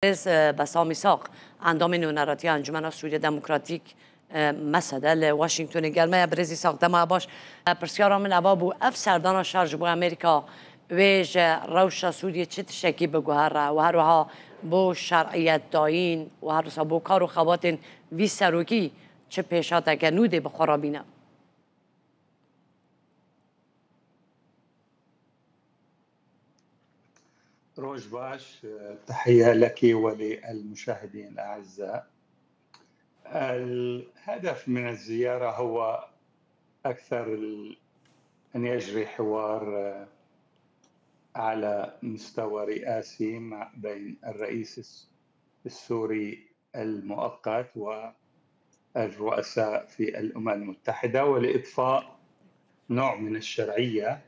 بسام ساق اندام نونراتی انجمن سوریه دموکراتیک مسده لواشنگتن گرمه برزی ساق دما باش پرسیارا من ابابو اف سردان شارج بو امریکا ویج روش سوریه چه تشکی بگوهره و هروها بو شرعیت داین و هروها بو کار و خواتین وی سروکی چه پیشات اگر نوده بخورابینه روج باش، تحية لك وللمشاهدين الأعزاء. الهدف من الزيارة هو أكثر أن يجري حوار على مستوى رئاسي بين الرئيس السوري المؤقت والرؤساء في الأمم المتحدة ولإضفاء نوع من الشرعية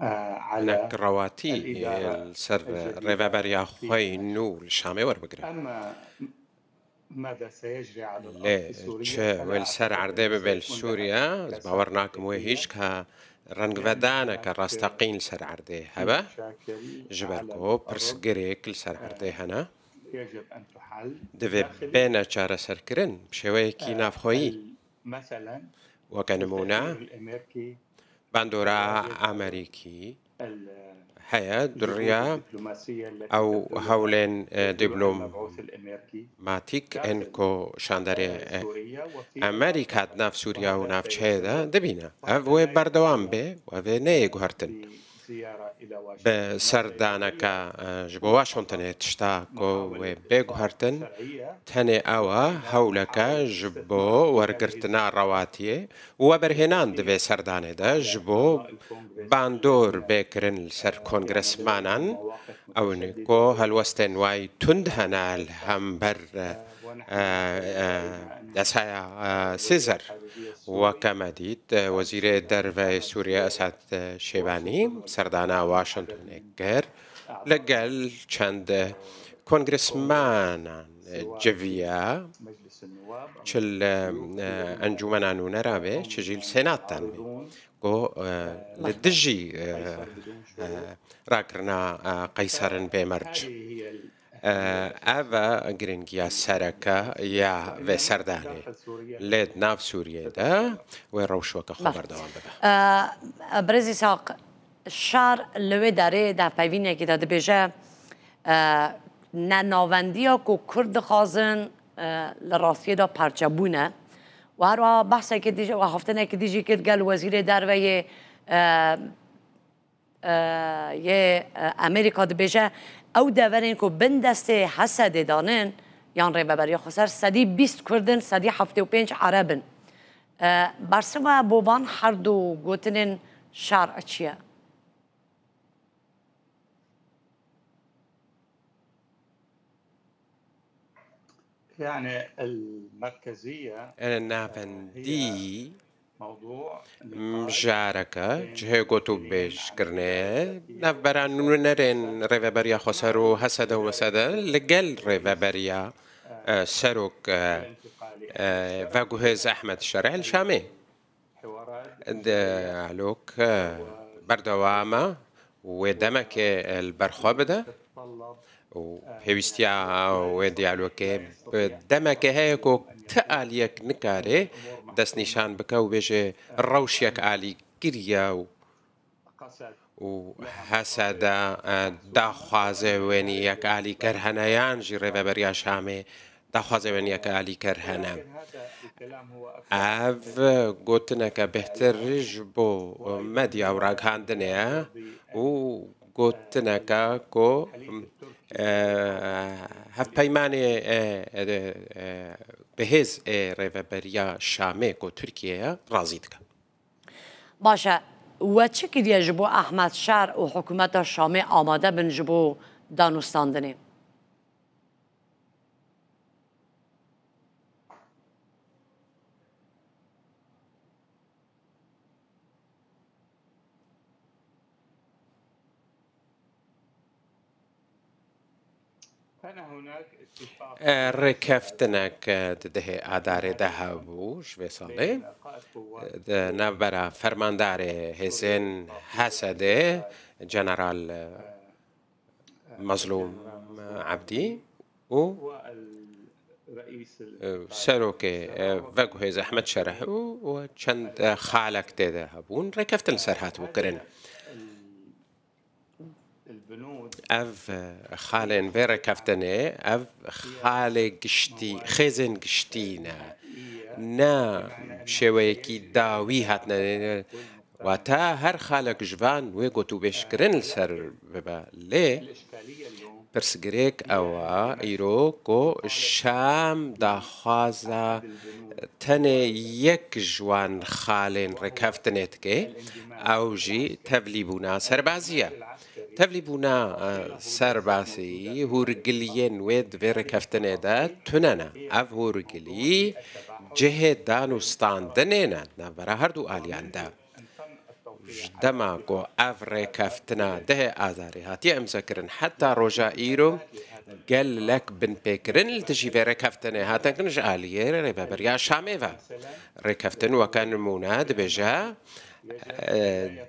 على رواتي السر ريفابريا خوي نو الشامي وربقرا أما ماذا سيجري على الأرض في سوريا والسر عردي ببل سوريا باورناك موهيش كا رنگ ودانا كراستقين السر عردي هبا جبركو برسقريك السر عردي هنا يجب أن تحل دفي بينا جارة سركرن بشوي كي نافخوي مثلا وكانمونا الأمريكي باندورا أمريكي هيا دريا أو هولين دبلوماتيك إنكو شاندري أمريكا ناف سوريا وناف تشيدا دبينا أفوي بردوان بي وفي نيجو هرتن بسردانكا جبو واشنطن تشتاكو وبيجو هرتن تاني أوا هولكا جبو ورقرتنا رواتي وبرهنان دفي سرداني دا جبو باندور بكرن سر كونغرس مانان أو نيكو هالوستن واي تندهنا الهمبر يسايا سيزر وكمديد وزير الدرفة سوريا أسعد شيباني سردانا واشنطن كر لقال چند كونغرسمان جويا چل انجمنان ونرابه چجيل سيناتان بي قو لدجي راكرنا قيصرن بمرج أفا جرينجيا سركة يا في سرداني ليد ناف سوريا دا ويروشوك خبر دوام ببا برزي ساق الشار لوي داره ده پیوینه که داده بجه نناوندی ها که کرد خازن لراسیه دا پرچبونه و هر بحثه که دیجه و هفتنه که دیجه کرد گل وزیر دروه یه امریکا ده بجه او دورین که بندسته حسد دانن یان ریببری خسر 120 کردن 175 عربن برسه و بوبان هر دو گوتنین شرع چیه؟ يعني المركزية النافندي مجاركة جهة قطب بيش كرنه نفبران نرين ريفابريا خسرو حسد ومسد لقل ريفابريا سروك فاقوهز أحمد الشرع الشامي علوك بردوامة ودمك البرخوبة وهيستيا وديالوك بدمك هيكو تاليك نكاري دست نشان بك وبيجي الروشيك آلي كريا وحسدا داخوازي وينيك آلي كرهنيان جي ريفابريا شامي داخوازي وينيك آلي كرهنا اف قوتنك بهتر جبو مديا وراق هاندنيا و قوتنك كو هف پیمانی بهز ريفابريا شامي كو تركيا رازيدك باشه و چه کریه جبو احمد شهر و حکومت شامی آماده بن جبو دانستاندنی؟ ركفتنك ده اداره دهبوش وصاله ده نبرا فرماندار حسين حسده جنرال مظلوم عبدي و رئيس سروكي فاقو هي زحمة شرح وچند خالك تيدا هبون ركفتن سرحات بكرن اف خالين بيرا كفتني اف خالي قشتي خزن قشتينا نا شويكي داوي هاتنا واتا هر خالق جبان ويقو تو بيشكرن السر ببا ليه برسگريك او ايرو كو شام دا خوازا تنه يك جوان خالين ركفتنتكي او جي تبليبونا سربازية تبليبونا سرباسي هورگليين ويد في ركفتنه دا تننا اف هورگلي جهه دانوستان دنينا نبرا هردو آليان دا دما کو افره کفتنا ده آزاری هاتی امسکرن حتی روجا ایرو قال لك بن بكرن التجي في ركفتن هاتا كنج آلية ريبا بريا شامي فا ركفتن وكان مناد بجا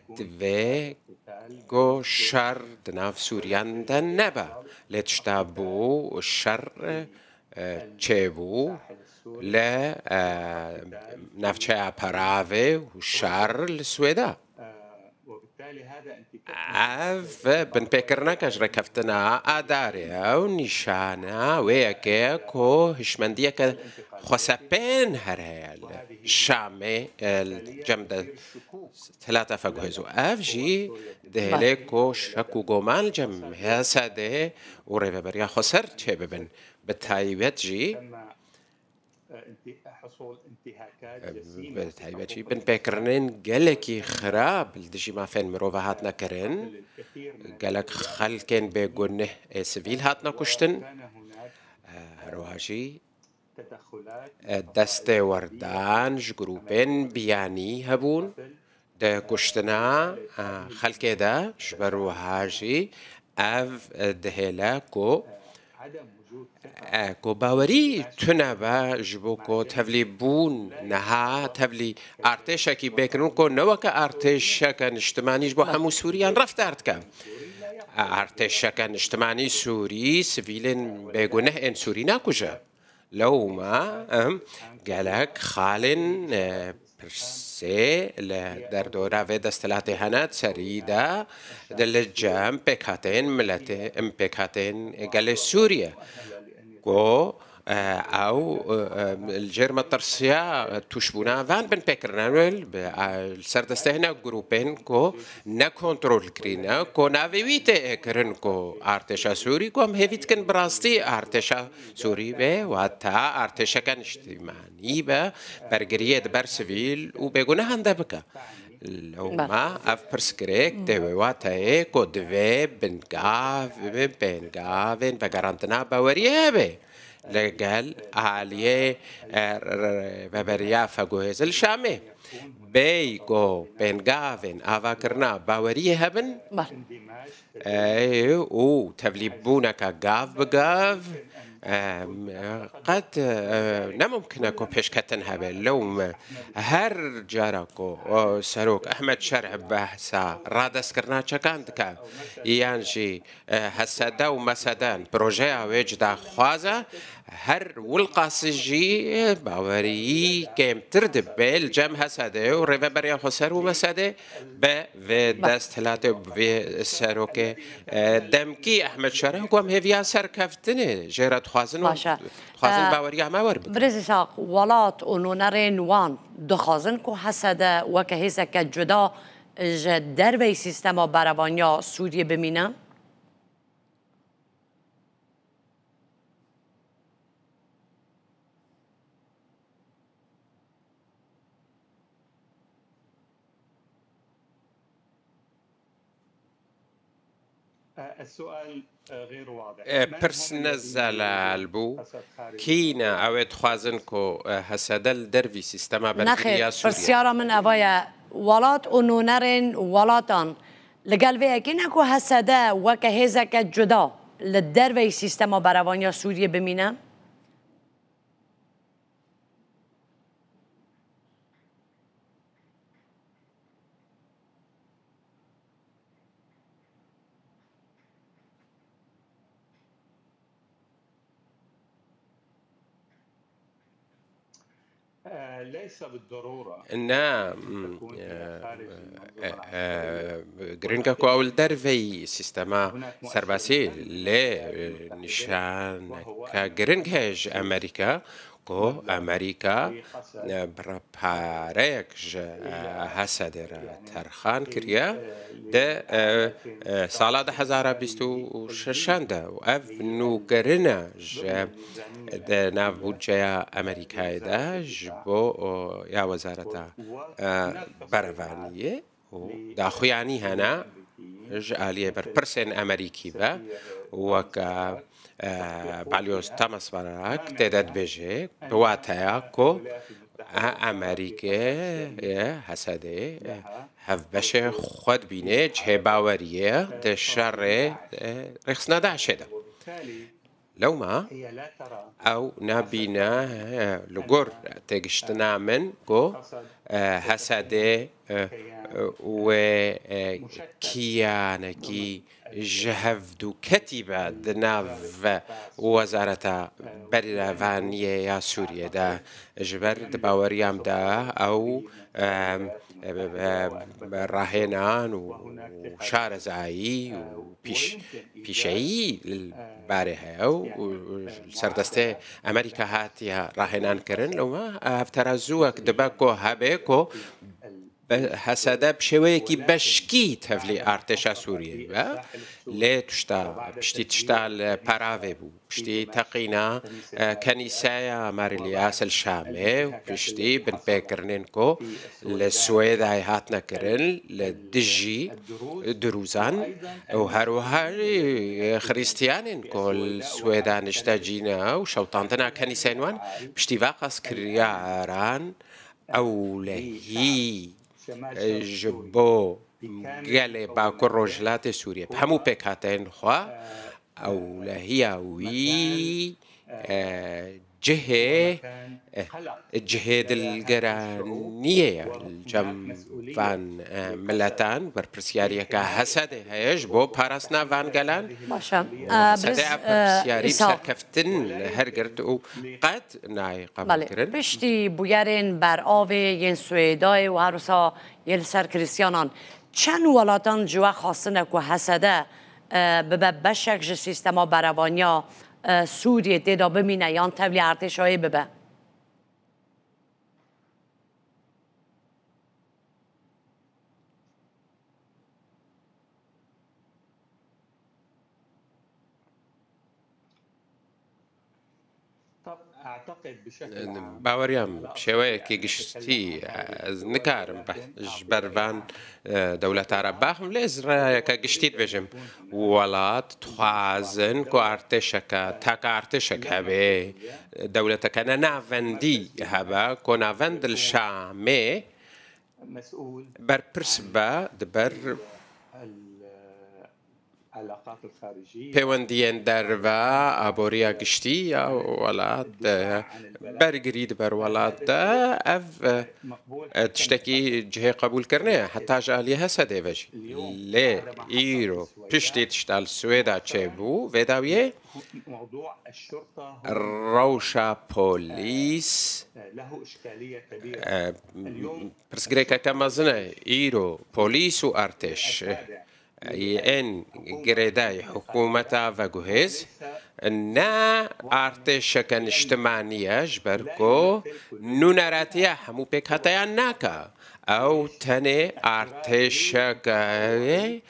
دوي go شر دناف سوريان دن نبا لتشتابو الشر تشيبو لا نفچه پراوه و شر السويدا اف بن بكرنا كاج ركفتنا اداريا و نشانا ويكي كو هشمندية خسبين هرهيال شامي الجمدة ثلاثة فقهزو اف جي دهليكو شكو قومان جم هاساده و ريبا بريا خسر چه ببن بتايبت جي حصول انتهاكات بتايبتشي بن بكرنين قالك خراب الدجي ما فين مروفا هاتنا كرن قالك خلكن بيقونه سفيل هاتنا كشتن روهاشي دست وردان جروبين بياني هبون ده كشتنا خلكي ده جبرو هاجي اف دهلا كو کو باوری تنبا جبو کو تفلی بون نها تفلی ارتشا کی بکنون کو نوکا ارتشا کن اجتماعی جبو همو سوریان رفت ارد کم ارتشا کن اجتماعی سوری سویلن بگونه ان سوری نکجا لو ما قالك خالن برسي در دورة في دستلاتي هنات سريدة دلجام بكاتين ملتي بكاتين قال سوريا كو او الجرمة الترسية تشبونا فان بن بكرنانويل السردستهنا جروبين كو نكونترول كرينا كو نافيويتي اكرن كو ارتشا سوري كو هم هيفيت كن براستي ارتشا سوري به واتا ارتشا كان اجتماعي به برگريه دبر سويل وبيقونا هنده بكا لو ما اف برسكريك دوي واتا كو دوي بنقافين فقرانتنا باوريه لقال عالية ببريا فقوهز الشامي بيكو بنقافين آفاكرنا باوريه هبن او تفليبونك قاف بقاف قد نممكن أكو بيشكتن هبل لو هر جاركو سروك أحمد شرع بحثا رادس كرنا شكاندك يانجي هسدا ومسدان بروجيا ويجدا خوازا هر والقاسجي باوري كيم تردب بالجم هسدا وريفا بريا خسر ومسدا في دست ثلاثة في سروك دمكي أحمد شرع قام هفيا سركفتني جيرات خوازن باوري ما ورب برزي ساق ولات ونونرين وان دخازن كو حسده وكهيسا كجدا در وی سیستما برابانیا سوریه بمینه السؤال غير واضح برس نزل البو كينا او تخوازن كو هسدل درفي سيستما برقريا سوريا برسيارة من أبايا ولات ونونرين ولاتان لقال فيها كينا كو هسده وكهيزا كجدا للدر وی سیستما برابانیا سوریه بمینه ليس بالضرورة Na تكون هي خارج المنظومة العسكرية، gringa ko awl dervey sistema serbasi le nishan ka gringhej Amerika ko Amerika برپارک حسد را ترخان کریا ده سال 2026 و اف نوگرنا ده ناو بودجه امریکای ده جبو یا وزارت بروانیه و دا خویانی هنا جعلیه بر پرسن امریکی با وکا بالیوز تامس براک تعداد بجه بواتایا کو امریکه حسده هف بشه خود بینه جه باوریه ده شر رخص ندعشه ده لو ما أو نبينا لجور تجشتنا من جو حسده وكيانكي جهفدو كتيبة دناف وزارة برلفانية يا سوريا دا جبر دباوريام دا أو راهنان وشارزعي وبيشعي البارحة أو سردسته أمريكا هاتيها راهنان كرن لو ما افترزوك دباكو هابيكو حسده بشويكي بشكيت هفلي ارتشا سوريا با لي تشتا بشتي تشتا البارافي بو بشتي تقينا كنيسايا ماريلياس الشامي وبشتي بن بيكرنينكو السويد هاي هاتنا كرن لدجي دروزان وهروها خريستيانينكو السويدان اشتاجينا وشوطانتنا كنيسانوان بشتي واقص كرياران أولهي جبو قال باكو رجلات سوريا بحمو بكاتين خوا أولهي وي جهة الجرانية الجم فان ملتان بربرسياريا كهسده هيج بو بارسنا فان جلان باشا سده بربرسياري بسركفتن هرگرد و قد ناي قبول كرن بشتي بويرين بر آوي ين سويداي و هروسا ين سر كريستيانان چند ولاتان جوا خاصنك و حسده ببشك جه سيستما بروانيا سوریه دیدا بمینه یان تولی ارتشایی ببه باوريام شوية كي قشتي نكارم جبرفان دولة عرب باخم ليز رايكا قشتيت بجم ولات تخازن كو ارتشكا تاكا ارتشك هبه دولة كان نافندي هبا كو نافند الشامي بر برسبا دبر العلاقات الخارجية پیوندیان دروا ابوریا گشتی ولات برگرید بر ولات اف تشتكي جهه قبول کرنه حتی جالی حسده وجی لی ایرو پشتی تشتال سویدا چبو وداویه موضوع الشرطة روشا بوليس له إشكالية كبيرة برسجريكا كما زنا إيرو بوليس وأرتش ان جريداي حكومة فاجوهيز نا ارتش كان اجتماعية جبركو نوناراتيا حمو بك هتايا ناكا او تاني ارتش كاي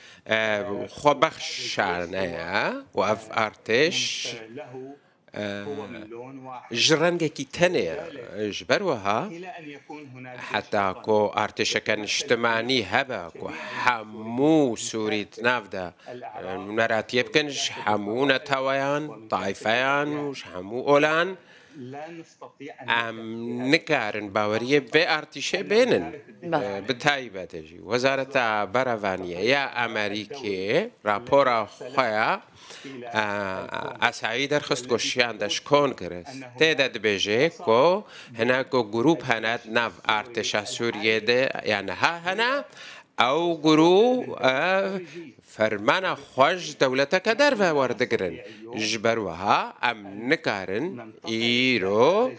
خبخشانيا واف ارتش جرنجة كي تانية جبروها حتى كو ارتشكن اجتماعي هبا كو حمو سوري نافدا نرات يبكنش حمو نتاويان طائفيان وش حمو أولان نكارن باوريه بارتشه بينن بتايبه تجي وزارة بروانية يا أمريكي رابورا خويا اسعی درخواست گوشیان داشت کنگرس تعداد بجه کو هناك جروب هنات ناف ارتش سوریه ده یعنی ها هنا او گرو فرمان خوش دولتك درفا وردقرن جبروها ام نكارن ايرو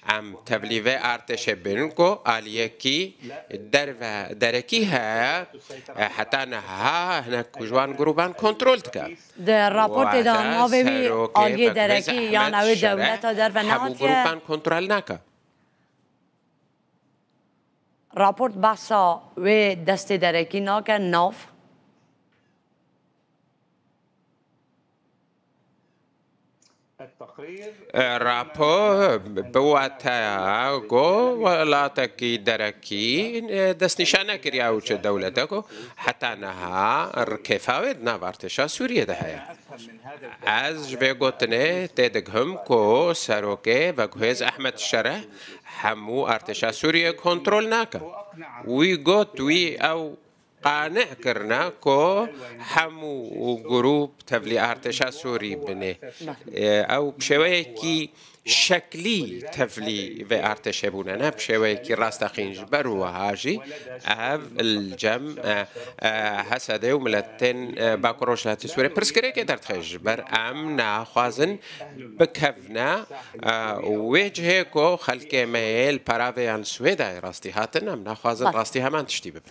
ام تبليفي ارتش بنكو اليكي درفا دركي ها حتى انها هناك جوان جروبان كنترول تكا در راپورت دان ما ببی آلیه درکی یا نوی دولت در و همو جروبان کنترل نکا راپورت بحثا و دست درکی ناکه ناف راپور بواتا گو ولاتکی درکی دست نشانه کریا وچه دولتکو حتی نها رکفاوید نوارتشا سوریه ده هیا از جبه گوتنه تدگهم کو سروکه و گوهز احمد شره همو ارتشا سوریه کنترول ناکا وی گوت وی او قانع کرنا کو همو گروپ تبلی ارتشا سوری بنه او بشوی کی شکلی تفلی و ارتش بونه نه بشوی کی راستقینج برو هاجی اف الجم حسده و ملتن باکروش لات سوری پرسکره که در تخش بر امنا خوازن بکفنا وجه کو خلک میل پراویان سویدا راستی هاتن امنا خوازن راستی همان تشتی ببن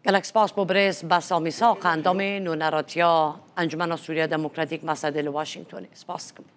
گلک سپاس ببرز بسا میساق اندام نونراتیا انجمن سوریه دموکراتیک مسعد واشنگتن سپاس کم